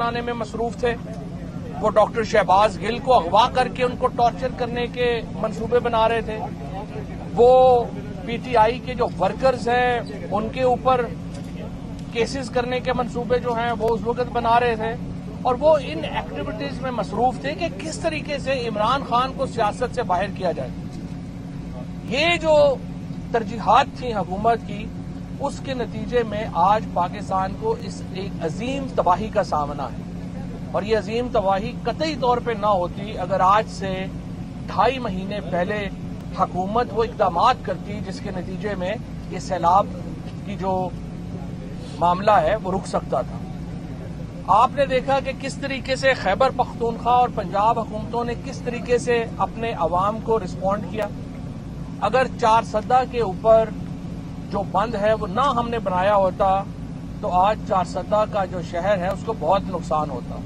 بنانے میں مصروف تھے. وہ ڈاکٹر شہباز گل کو اغوا کر کے ان کو ٹارچر کرنے کے منصوبے بنا رہے تھے. وہ پی ٹی آئی کے جو ورکرز ہیں ان کے اوپر کیسز کرنے کے منصوبے جو ہیں وہ اس وقت بنا رہے تھے. اور وہ ان ایکٹیویٹیز میں مصروف تھے کہ کس طریقے سے عمران خان کو سیاست سے باہر کیا جائے. یہ جو ترجیحات تھیں حکومت کی، اس کے نتیجے میں آج پاکستان کو اس ایک عظیم تباہی کا سامنا ہے. اور یہ عظیم تباہی قطعی طور پہ نہ ہوتی اگر آج سے 2.5 مہینے پہلے حکومت وہ اقدامات کرتی جس کے نتیجے میں یہ سیلاب کی جو معاملہ ہے وہ رک سکتا تھا. آپ نے دیکھا کہ کس طریقے سے خیبر پختونخوا اور پنجاب حکومتوں نے کس طریقے سے اپنے عوام کو رسپونڈ کیا. اگر 4 سدہ کے اوپر جو بند ہے وہ نہ ہم نے بنایا ہوتا تو آج 4 سدہ کا جو شہر ہے اس کو بہت نقصان ہوتا.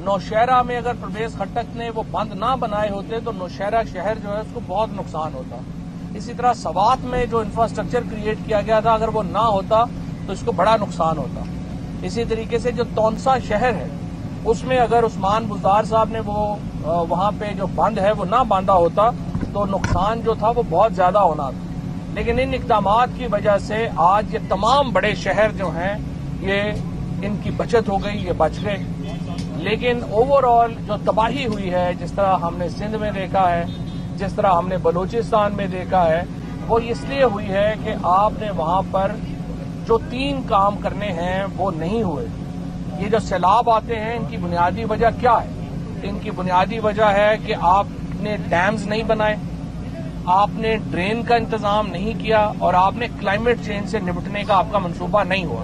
نوشہرہ میں اگر پرویز خٹک نے وہ بند نہ بنائے ہوتے تو نوشہرہ شہر جو ہے اس کو بہت نقصان ہوتا. اسی طرح سوات میں جو انفراسٹرکچر کریٹ کیا گیا تھا اگر وہ نہ ہوتا تو اس کو بڑا نقصان ہوتا. اسی طریقے سے جو تونسا شہر ہے اس میں اگر عثمان بزدار صاحب نے وہ وہاں پہ جو بند ہے وہ نہ باندھا ہوتا تو نقصان جو تھا وہ بہت زیادہ ہونا تھا. لیکن ان اقدامات کی وجہ سے آج یہ تمام بڑے شہر جو ہیں یہ ان کی بچت ہو گئی، یہ بچ گئے. لیکن اوور آل جو تباہی ہوئی ہے، جس طرح ہم نے سندھ میں دیکھا ہے، جس طرح ہم نے بلوچستان میں دیکھا ہے، وہ اس لیے ہوئی ہے کہ آپ نے وہاں پر جو 3 کام کرنے ہیں وہ نہیں ہوئے. یہ جو سیلاب آتے ہیں ان کی بنیادی وجہ کیا ہے؟ ان کی بنیادی وجہ ہے کہ آپ نے ڈیمز نہیں بنائے، آپ نے ڈرین کا انتظام نہیں کیا اور آپ نے کلائمیٹ چینج سے نمٹنے کا آپ کا منصوبہ نہیں ہوا.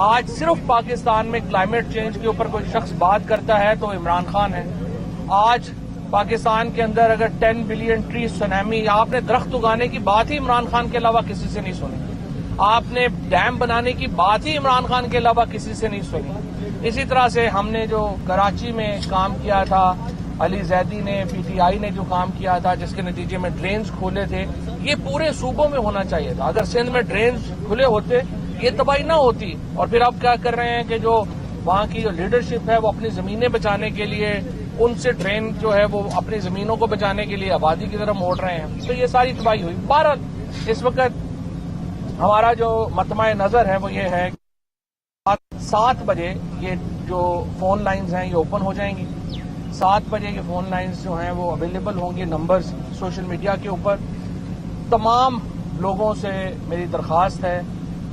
آج صرف پاکستان میں کلائمیٹ چینج کے اوپر کوئی شخص بات کرتا ہے تو عمران خان ہے. آج پاکستان کے اندر اگر 10 بلین ٹری سونامی، آپ نے درخت اگانے کی بات ہی عمران خان کے علاوہ کسی سے نہیں سنی. آپ نے ڈیم بنانے کی بات ہی عمران خان کے علاوہ کسی سے نہیں سنی. اسی طرح سے ہم نے جو کراچی میں کام کیا تھا، علی زیدی نے، پی ٹی آئی نے جو کام کیا تھا جس کے نتیجے میں ڈرینز کھولے تھے، یہ پورے صوبوں میں ہونا چاہیے تھا. اگر سندھ میں ڈرینز کھلے ہوتے یہ تباہی نہ ہوتی. اور پھر آپ کیا کر رہے ہیں کہ جو وہاں کی جو لیڈرشپ ہے وہ اپنی زمینیں بچانے کے لیے ان سے ڈرین جو ہے وہ اپنی زمینوں کو بچانے کے لیے آبادی کی طرف موڑ رہے ہیں. تو یہ ساری تباہی ہوئی. بہرحال اس وقت ہمارا جو مطمع نظر ہے وہ یہ ہے کہ 7 بجے یہ جو فون لائنز ہیں یہ اوپن ہو جائیں گی. 7 بجے یہ فون لائنز جو ہیں وہ اویلیبل ہوں گے، نمبرز سوشل میڈیا کے اوپر. تمام لوگوں سے میری درخواست ہے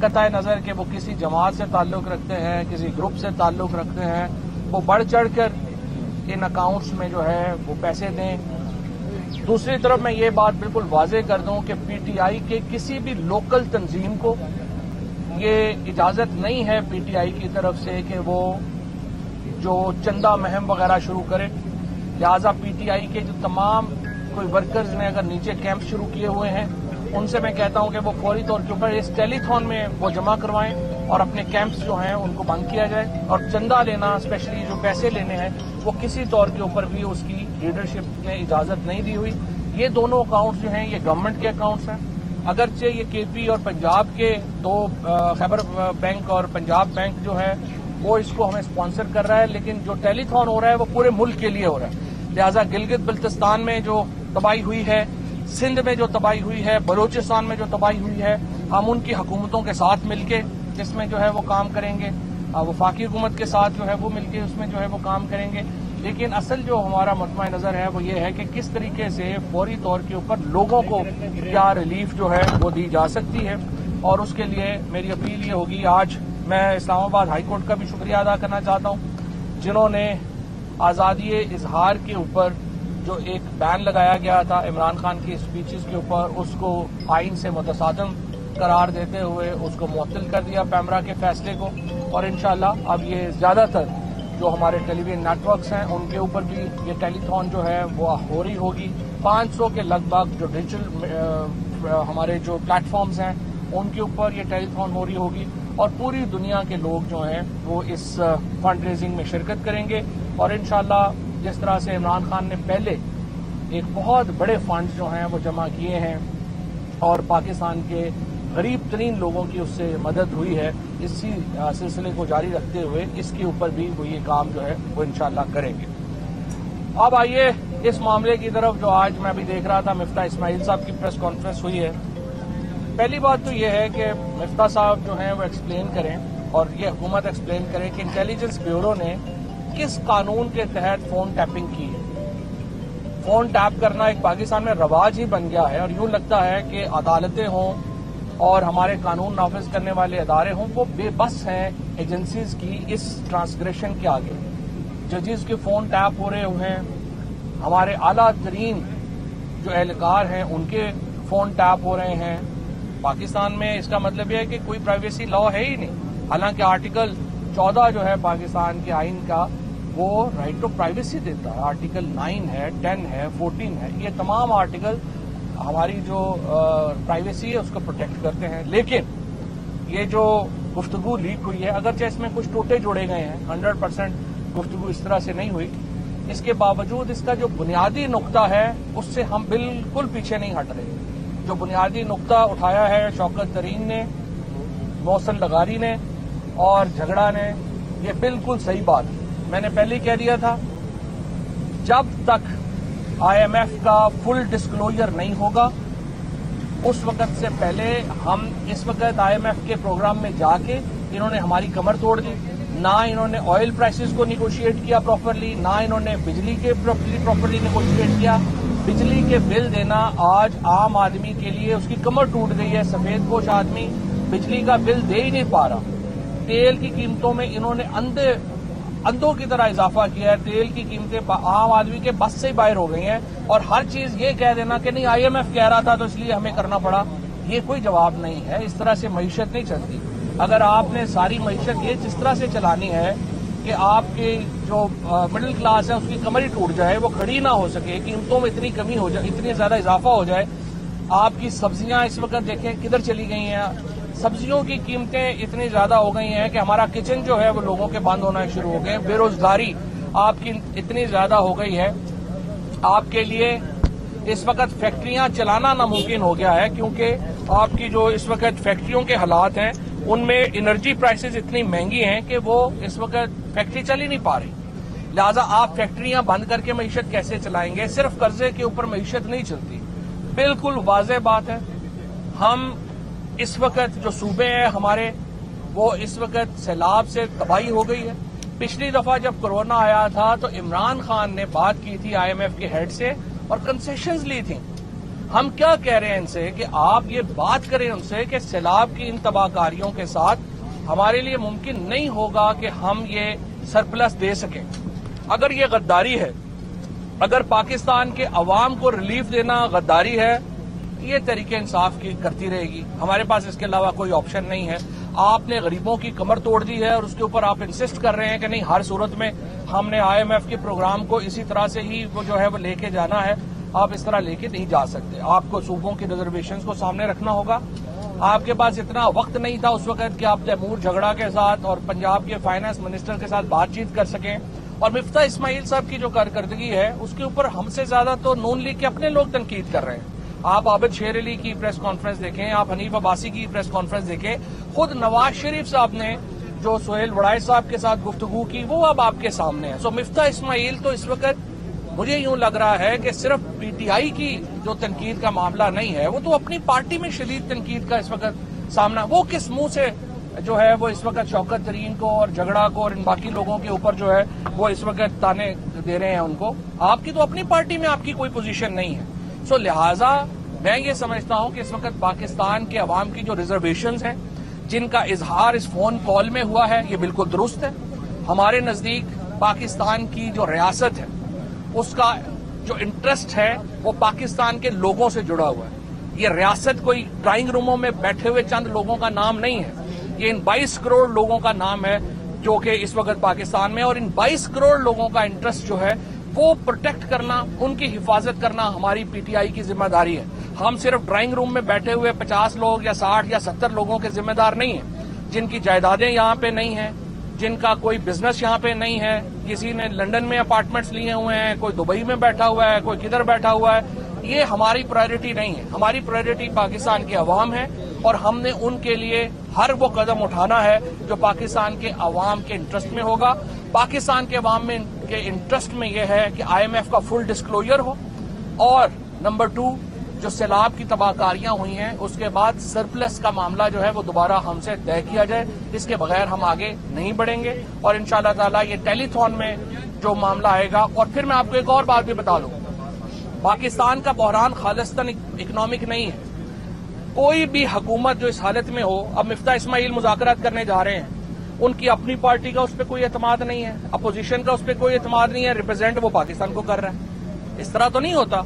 قطع نظر کہ وہ کسی جماعت سے تعلق رکھتے ہیں، کسی گروپ سے تعلق رکھتے ہیں، وہ بڑھ چڑھ کر ان اکاؤنٹس میں جو ہے وہ پیسے دیں. دوسری طرف میں یہ بات بالکل واضح کر دوں کہ پی ٹی آئی کے کسی بھی لوکل تنظیم کو یہ اجازت نہیں ہے پی ٹی آئی کی طرف سے کہ وہ جو چندہ مہم وغیرہ شروع کرے. لہذا پی ٹی آئی کے جو تمام کوئی ورکرز نے اگر نیچے کیمپ شروع کیے ہوئے ہیں ان سے میں کہتا ہوں کہ وہ فوری طور کے اوپر اس ٹیلی تھون میں وہ جمع کروائیں اور اپنے کیمپس جو ہیں ان کو بند کیا جائے. اور چندہ لینا، اسپیشلی جو پیسے لینے ہیں، وہ کسی طور کے اوپر بھی اس کی لیڈرشپ نے اجازت نہیں دی ہوئی. یہ دونوں اکاؤنٹس جو ہیں یہ گورنمنٹ کے اکاؤنٹس ہیں. اگرچہ یہ کے پی اور پنجاب کے 2 خیبر بینک اور پنجاب بینک جو ہے وہ اس کو ہمیں اسپانسر کر رہا ہے، لیکن جو ٹیلی تھون ہو رہا ہے وہ پورے ملک کے لیے ہو رہا ہے. لہٰذا گلگت بلتستان میں جو تباہی ہوئی ہے، سندھ میں جو تباہی ہوئی ہے، بلوچستان میں جو تباہی ہوئی ہے، ہم ان کی حکومتوں کے ساتھ مل کے اس میں جو ہے وہ کام کریں گے. وفاقی حکومت کے ساتھ جو ہے وہ مل کے اس میں جو ہے وہ کام کریں گے. لیکن اصل جو ہمارا مطمع نظر ہے وہ یہ ہے کہ کس طریقے سے فوری طور کے اوپر لوگوں کو کیا ریلیف جو ہے وہ دی جا سکتی ہے. اور اس کے لیے میری اپیل یہ ہوگی، آج میں اسلام آباد ہائی کورٹ کا بھی شکریہ ادا کرنا چاہتا ہوں جنہوں نے آزادی اظہار کے اوپر جو ایک بین لگایا گیا تھا عمران خان کی اسپیچز کے اوپر، اس کو آئین سے متصادم قرار دیتے ہوئے اس کو معطل کر دیا پیمرا کے فیصلے کو. اور انشاءاللہ اب یہ زیادہ تر جو ہمارے ٹیلی ویژن نیٹ ورکس ہیں ان کے اوپر بھی یہ ٹیلی تھون جو ہے وہ ہو رہی ہوگی. 500 کے لگ بھگ جو ڈیجیٹل ہمارے جو پلیٹ فارمز ہیں ان کے اوپر یہ ٹیلی تھون ہو رہی ہوگی. اور پوری دنیا کے لوگ جو ہیں وہ اس فنڈ ریزنگ میں شرکت کریں گے. اور انشاءاللہ جس طرح سے عمران خان نے پہلے ایک بہت بڑے فنڈ جو ہیں وہ جمع کیے ہیں اور پاکستان کے غریب ترین لوگوں کی اس سے مدد ہوئی ہے، اسی سلسلے کو جاری رکھتے ہوئے اس کے اوپر بھی وہ یہ کام جو ہے وہ انشاءاللہ کریں گے۔ اب آئیے اس معاملے کی طرف جو آج میں بھی دیکھ رہا تھا، مفتاح اسماعیل صاحب کی پریس کانفرنس ہوئی ہے۔ پہلی بات تو یہ ہے کہ مفتاح صاحب جو ہیں وہ ایکسپلین کریں اور یہ حکومت ایکسپلین کرے کہ انٹیلیجنس بیورو نے کس قانون کے تحت فون ٹیپنگ کی ہے۔ فون ٹیپ کرنا ایک پاکستان میں رواج ہی بن گیا ہے اور یوں لگتا ہے کہ عدالتیں ہوں اور ہمارے قانون نافذ کرنے والے ادارے ہوں وہ بے بس ہیں ایجنسیز کی اس ٹرانسگریشن کے آگے۔ ججز کے فون ٹیپ ہو رہے ہوئے ہیں، ہمارے اعلیٰ ترین جو اہلکار ہیں ان کے فون ٹیپ ہو رہے ہیں۔ پاکستان میں اس کا مطلب یہ ہے کہ کوئی پرائیویسی لا ہے ہی نہیں، حالانکہ آرٹیکل 14 جو ہے پاکستان کے آئین کا وہ رائٹ ٹو پرائیویسی دیتا ہے، آرٹیکل 9 ہے، 10 ہے، 14 ہے، یہ تمام آرٹیکل ہماری جو پرائیویسی ہے اس کو پروٹیکٹ کرتے ہیں۔ لیکن یہ جو گفتگو لیک ہوئی ہے، اگرچہ اس میں کچھ ٹوٹے جوڑے گئے ہیں، 100% گفتگو اس طرح سے نہیں ہوئی، اس کے باوجود اس کا جو بنیادی نقطہ ہے اس سے ہم بالکل پیچھے نہیں ہٹ رہے۔ جو بنیادی نقطہ اٹھایا ہے شوکت ترین نے، محسن لغاری نے اور جھگڑا نے، یہ بالکل صحیح بات ہے۔ میں نے پہلے کہہ دیا تھا جب تک آئی ایم ایف کا فل ڈسکلوجر نہیں ہوگا اس وقت سے پہلے ہم اس وقت آئی ایم ایف کے پروگرام میں جا کے انہوں نے ہماری کمر توڑ دی، نہ انہوں نے آئل پرائسز کو نیگوشیٹ کیا پراپرلی، نہ انہوں نے بجلی کے پراپرلی نیگوشیٹ کیا۔ بجلی کے بل دینا آج عام آدمی کے لیے اس کی کمر ٹوٹ گئی ہے، سفید پوش آدمی بجلی کا بل دے ہی نہیں پا رہا۔ تیل کی قیمتوں میں انہوں نے اندھوں کی طرح اضافہ کیا ہے، تیل کی قیمتیں عام آدمی کے بس سے ہی باہر ہو گئی ہیں، اور ہر چیز یہ کہہ دینا کہ نہیں آئی ایم ایف کہہ رہا تھا تو اس لیے ہمیں کرنا پڑا، یہ کوئی جواب نہیں ہے۔ اس طرح سے معیشت نہیں چلتی۔ اگر آپ نے ساری معیشت یہ جس طرح سے چلانی ہے کہ آپ کی جو مڈل کلاس ہے اس کی کمر ہی ٹوٹ جائے، وہ کھڑی نہ ہو سکے، قیمتوں میں اتنی کمی ہو جائے، اتنی زیادہ اضافہ ہو جائے۔ آپ کی سبزیاں اس وقت دیکھیں کدھر چلی گئی ہیں، سبزیوں کی قیمتیں اتنی زیادہ ہو گئی ہیں کہ ہمارا کچن جو ہے وہ لوگوں کے بند ہونا شروع ہو گئے ہیں۔ بے روزگاری آپ کی اتنی زیادہ ہو گئی ہے، آپ کے لیے اس وقت فیکٹریاں چلانا ناممکن ہو گیا ہے، کیونکہ آپ کی جو اس وقت فیکٹریوں کے حالات ہیں ان میں انرجی پرائسز اتنی مہنگی ہیں کہ وہ اس وقت فیکٹری چل ہی نہیں پا رہی۔ لہذا آپ فیکٹریاں بند کر کے معیشت کیسے چلائیں گے؟ صرف قرضے کے اوپر معیشت نہیں چلتی۔ بالکل واضح بات ہے، ہم اس وقت جو صوبے ہیں ہمارے وہ اس وقت سیلاب سے تباہی ہو گئی ہے۔ پچھلی دفعہ جب کورونا آیا تھا تو عمران خان نے بات کی تھی آئی ایم ایف کے ہیڈ سے اور کنسیشنز لی تھیں۔ ہم کیا کہہ رہے ہیں ان سے کہ آپ یہ بات کریں ان سے کہ سیلاب کی ان تباہ کاریوں کے ساتھ ہمارے لیے ممکن نہیں ہوگا کہ ہم یہ سرپلس دے سکیں۔ اگر یہ غداری ہے، اگر پاکستان کے عوام کو ریلیف دینا غداری ہے، یہ تحریک انصاف کی کرتی رہے گی، ہمارے پاس اس کے علاوہ کوئی آپشن نہیں ہے۔ آپ نے غریبوں کی کمر توڑ دی ہے اور اس کے اوپر آپ انسسٹ کر رہے ہیں کہ نہیں ہر صورت میں ہم نے آئی ایم ایف کے پروگرام کو اسی طرح سے ہی وہ جو ہے وہ لے کے جانا ہے۔ آپ اس طرح لے کے نہیں جا سکتے، آپ کو صوبوں کی ریزرویشنز کو سامنے رکھنا ہوگا۔ آپ کے پاس اتنا وقت نہیں تھا اس وقت کہ آپ تیمور جھگڑا کے ساتھ اور پنجاب کے فائنانس منسٹر کے ساتھ بات چیت کر سکیں، اور مفتاح اسماعیل صاحب کی جو کارکردگی ہے اس کے اوپر ہم سے زیادہ تو نون لیگ کے اپنے لوگ تنقید کر رہے ہیں۔ آپ عابد شیر علی کی پریس کانفرنس دیکھیں، آپ حنیف عباسی کی پریس کانفرنس دیکھیں، خود نواز شریف صاحب نے جو سہیل وڑائے صاحب کے ساتھ گفتگو کی وہ اب آپ کے سامنے ہے۔ سو مفتاح اسماعیل تو اس وقت مجھے یوں لگ رہا ہے کہ صرف پی ٹی آئی کی جو تنقید کا معاملہ نہیں ہے، وہ تو اپنی پارٹی میں شدید تنقید کا اس وقت سامنا، وہ کس منہ سے جو ہے وہ اس وقت شوکت ترین کو اور جھگڑا کو اور ان باقی لوگوں کے اوپر جو ہے وہ اس وقت تانے دے رہے ہیں ان کو؟ آپ کی تو اپنی پارٹی میں آپ کی کوئی پوزیشن نہیں ہے۔ سو لہٰذا میں یہ سمجھتا ہوں کہ اس وقت پاکستان کے عوام کی جو ریزرویشنز ہیں جن کا اظہار اس فون کال میں ہوا ہے یہ بالکل درست ہے۔ ہمارے نزدیک پاکستان کی جو ریاست ہے اس کا جو انٹرسٹ ہے وہ پاکستان کے لوگوں سے جڑا ہوا ہے۔ یہ ریاست کوئی ڈرائنگ روموں میں بیٹھے ہوئے چند لوگوں کا نام نہیں ہے، یہ ان 22 کروڑ لوگوں کا نام ہے جو کہ اس وقت پاکستان میں، اور ان 22 کروڑ لوگوں کا انٹرسٹ جو ہے وہ پروٹیکٹ کرنا، ان کی حفاظت کرنا ہماری پی ٹی آئی کی ذمہ داری ہے۔ ہم صرف ڈرائنگ روم میں بیٹھے ہوئے 50 لوگ یا 60 یا 70 لوگوں کے ذمہ دار نہیں ہیں، جن کی جائیدادیں یہاں پہ نہیں ہیں، جن کا کوئی بزنس یہاں پہ نہیں ہے، کسی نے لندن میں اپارٹمنٹس لیے ہوئے ہیں، کوئی دبئی میں بیٹھا ہوا ہے، کوئی کدھر بیٹھا ہوا ہے، یہ ہماری پرائیورٹی نہیں ہے۔ ہماری پرائیورٹی پاکستان کے عوام ہے، اور ہم نے ان کے لیے ہر وہ قدم اٹھانا ہے جو پاکستان کے عوام کے انٹرسٹ میں ہوگا. پاکستان کے عوام کے انٹرسٹ میں یہ ہے کہ IMF کا فل ڈسکلوجر ہو, اور نمبر 2 جو سیلاب کی تباہ کاریاں ہوئی ہیں اس کے بعد سرپلس کا معاملہ جو ہے وہ دوبارہ ہم سے طے کیا جائے. اس کے بغیر ہم آگے نہیں بڑھیں گے, اور انشاءاللہ تعالی یہ ٹیلی تھون میں جو معاملہ آئے گا. اور پھر میں آپ کو ایک اور بات بھی بتا دوں, پاکستان کا بحران خالصتاً اکنامک نہیں ہے. کوئی بھی حکومت جو اس حالت میں ہو, اب مفتاح اسماعیل مذاکرات کرنے جا رہے ہیں, ان کی اپنی پارٹی کا اس پہ کوئی اعتماد نہیں ہے, اپوزیشن کا اس پہ کوئی اعتماد نہیں ہے, ریپرزینٹ وہ پاکستان کو کر رہا ہے. اس طرح تو نہیں ہوتا.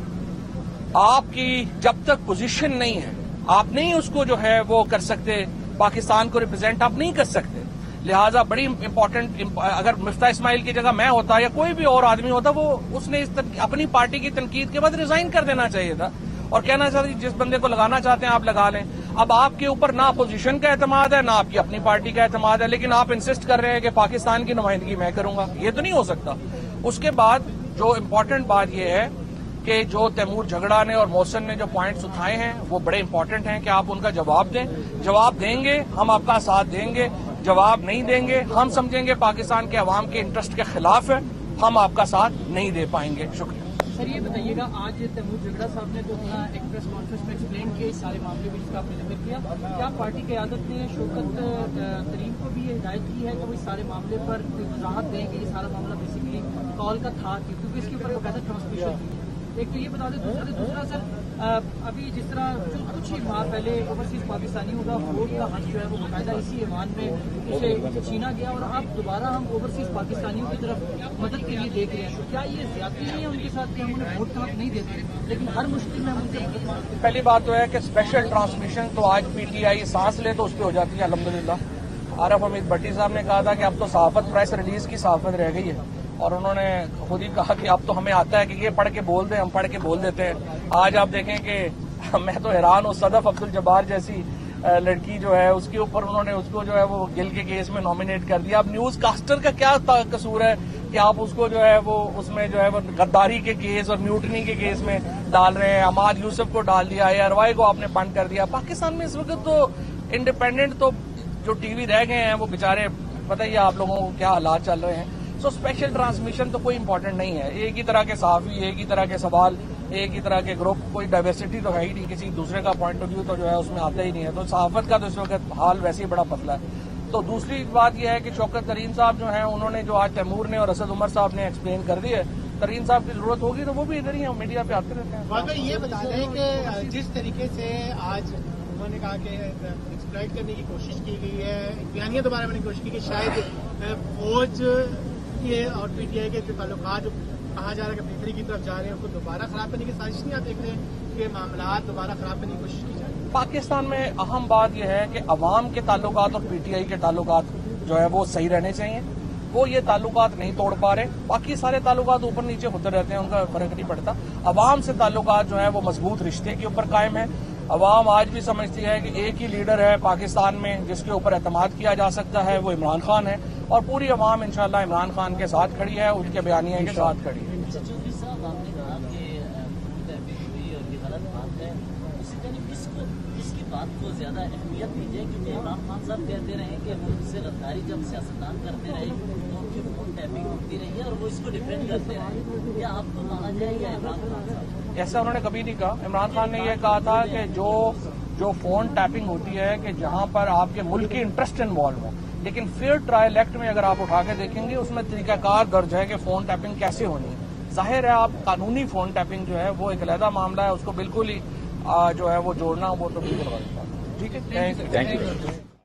آپ کی جب تک پوزیشن نہیں ہے آپ نہیں اس کو جو ہے وہ کر سکتے, پاکستان کو ریپرزینٹ آپ نہیں کر سکتے. لہٰذا بڑی امپورٹنٹ, اگر مفتاح اسماعیل کی جگہ میں ہوتا یا کوئی بھی اور آدمی ہوتا, وہ اس نے اپنی پارٹی کی تنقید کے بعد ریزائن کر دینا چاہیے تھا اور کہنا چاہتے جس بندے کو لگانا چاہتے ہیں آپ لگا لیں. اب آپ کے اوپر نہ اپوزیشن کا اعتماد ہے نہ آپ کی اپنی پارٹی کا اعتماد ہے, لیکن آپ انسسٹ کر رہے ہیں کہ پاکستان کی نمائندگی میں کروں گا. یہ تو نہیں ہو سکتا. اس کے بعد جو امپورٹنٹ بات یہ ہے کہ جو تیمور جھگڑا نے اور محسن نے جو پوائنٹس اٹھائے ہیں وہ بڑے امپورٹنٹ ہیں کہ آپ ان کا جواب دیں. جواب دیں گے ہم آپ کا ساتھ دیں گے, جواب نہیں دیں گے ہم سمجھیں گے پاکستان کے عوام کے انٹرسٹ کے خلاف ہے, ہم آپ کا ساتھ نہیں دے پائیں گے. شکریہ. سر یہ بتائیے گا, آج تیمور جھگڑا صاحب نے جو اپنا ایک پریس کانفرنس میں ایکسپلین کیا اس سارے معاملے میں جس کا آپ نے ذکر کیا, کیا پارٹی قیادت نے شوکت ترین کو بھی یہ ہدایت کی ہے کہ وہ اس سارے معاملے پر وضاحت دیں کہ یہ سارا معاملہ بیسیکلی کال کا تھا, کیونکہ اس کے اوپر باقاعدہ ٹرانسمیشن کی ہے. ایک تو یہ بتا دیں, دوسرا سر ابھی جس طرح جو کچھ ہی ماہ پہلے اوورسیز پاکستانیوں کا ووٹ کا حق جو ہے وہ باقاعدہ اسی ایوان میں اسے چھینا گیا, اور اب دوبارہ ہم اوورسیز پاکستانیوں کی طرف مدد کے لیے دیکھ رہے ہیں. تو کیا یہ زیادتی نہیں ہے ان کے ساتھ کہ ہم انہیں ووٹ کا حق نہیں دیتے لیکن ہر مشکل میں ہم ان سے مدد مانگتے ہیں؟ پہلی بات تو ہے کہ اسپیشل ٹرانسمیشن تو آج PTI سانس لے تو اس پہ ہو جاتی ہے الحمدللہ. عارف حمید بھٹی صاحب نے کہا تھا کہ اب تو صحافت پریس ریلیز کی صحافت رہ گئی ہے, اور انہوں نے خود ہی کہا کہ اب تو ہمیں آتا ہے کہ یہ پڑھ کے بول دیں, ہم پڑھ کے بول دیتے ہیں. آج آپ دیکھیں کہ میں تو حیران ہوں, صدف عبد الجبار جیسی لڑکی جو ہے اس کے اوپر انہوں نے اس کو جو ہے وہ گل کے کیس میں نامینیٹ کر دیا. اب نیوز کاسٹر کا کیا قصور ہے کہ آپ اس کو جو ہے وہ اس میں جو ہے وہ غداری کے کیس اور میوٹنی کے کیس میں ڈال رہے ہیں. عماد یوسف کو ڈال دیا, اروائی کو آپ نے بند کر دیا. پاکستان میں اس وقت تو انڈیپینڈنٹ تو جو ٹی وی رہ گئے ہیں وہ بےچارے پتہ ہی آپ لوگوں کو کیا حالات چل رہے ہیں. سو اسپیشل ٹرانسمیشن تو کوئی امپورٹنٹ نہیں ہے. ایک ہی طرح کے صحافی, ایک ہی طرح کے سوال, ایک ہی طرح کے گروپ, کوئی ڈائیورسٹی تو ہے ہی نہیں. کسی دوسرے کا پوائنٹ آف ویو تو جو ہے اس میں آتا ہی نہیں ہے. تو صحافت کا تو اس وقت حال ویسے ہی بڑا پتلا ہے. تو دوسری بات یہ ہے کہ شوکت ترین صاحب جو ہیں انہوں نے جو آج تیمور نے اور اسد عمر صاحب نے ایکسپلین کر دی ہے, ترین صاحب کی ضرورت ہوگی تو وہ بھی ادھر ہی ہیں, میڈیا پہ آتے رہتے ہیں. یہ بتا دیں کہ جس طریقے سے آج انہوں نے کہا کہ ایکسپلائٹ کرنے کی کوشش کی گئی ہے, بیانیہ دوبارہ بنانے کی کوشش کی کہ شاید فوج اور PTI کے جو تعلقات جو کہا جا رہا ہے کہ بہتری کی طرف جا رہے ہیں اس کو دوبارہ خراب کرنے کی سازش نہیں آپ دیکھ رہے ہیں کہ معاملات دوبارہ خراب کرنے کی کوشش کی جا رہی ہے؟ پاکستان میں اہم بات یہ ہے کہ عوام کے تعلقات اور PTI کے تعلقات جو ہے وہ صحیح رہنے چاہیے. وہ یہ تعلقات نہیں توڑ پا رہے. باقی سارے تعلقات اوپر نیچے ہوتے رہتے ہیں, ان کا فرق نہیں پڑتا. عوام سے تعلقات جو ہے وہ مضبوط رشتے کے اوپر قائم ہے. عوام آج بھی سمجھتی ہے کہ ایک ہی لیڈر ہے پاکستان میں جس کے اوپر اعتماد کیا جا سکتا ہے, وہ عمران خان ہے, اور پوری عوام انشاءاللہ عمران خان کے ساتھ کھڑی ہے, ان کے بیانیے کے ساتھ کھڑی ہے. چودھری صاحب آپ نے کہا کہ ہوئی اور یہ غلط بات ہے, اسی طرح اس کی بات کو زیادہ اہمیت دیجیے کیونکہ عمران خان صاحب کہتے رہے کہ وہ اس سے غداری جب سیاستدان کرتے رہے تو ان کی فون ٹیپنگ ہوتی رہی ہے اور وہ اس کو ڈیفینڈ کرتے رہے. کیا آپ کو مانا جائے گا عمران خان صاحب؟ ایسا انہوں نے کبھی نہیں کہا. عمران خان نے یہ کہا تھا کہ جو فون ٹیپنگ ہوتی ہے کہ جہاں پر آپ کے ملک کے انٹرسٹ انوالو ہوں, لیکن فیئر ٹرائل ایکٹ میں اگر آپ اٹھا کے دیکھیں گے اس میں طریقہ کار درج ہے کہ فون ٹیپنگ کیسے ہونی ہے. ظاہر ہے آپ قانونی فون ٹیپنگ جو ہے وہ ایک علیحدہ معاملہ ہے, اس کو بالکل ہی جو ہے وہ جوڑنا وہ تو بالکل غلط بات ہے. ٹھیک ہے, تھینک یو.